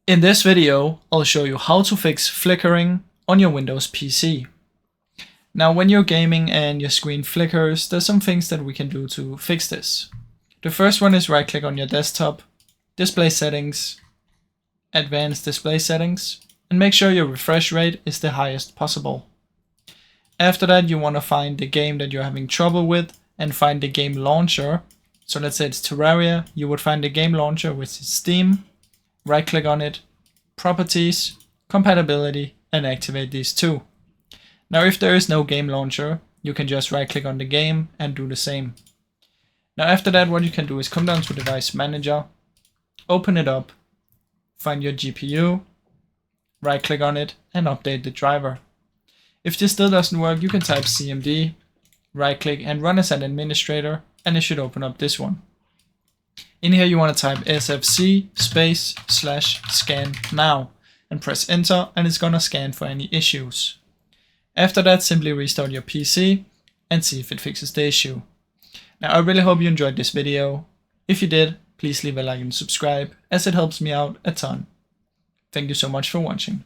In this video, I'll show you how to fix flickering on your Windows PC. Now, when you're gaming and your screen flickers, there's some things that we can do to fix this. The first one is right-click on your desktop, Display Settings, Advanced Display Settings, and make sure your refresh rate is the highest possible. After that, you want to find the game that you're having trouble with and find the game launcher. So let's say it's Terraria, you would find the game launcher, which is Steam, right-click on it, Properties, Compatibility, and activate these two. Now, if there is no game launcher, you can just right-click on the game and do the same. Now, after that, what you can do is come down to Device Manager, open it up, find your GPU, right-click on it, and update the driver. If this still doesn't work, you can type CMD, right-click, and run as an administrator, and it should open up this one. In here, you want to type sfc/scan now and press enter, and it's gonna scan for any issues. After that, simply restart your PC and see if it fixes the issue. Now, I really hope you enjoyed this video. If you did, please leave a like and subscribe, as it helps me out a ton. Thank you so much for watching.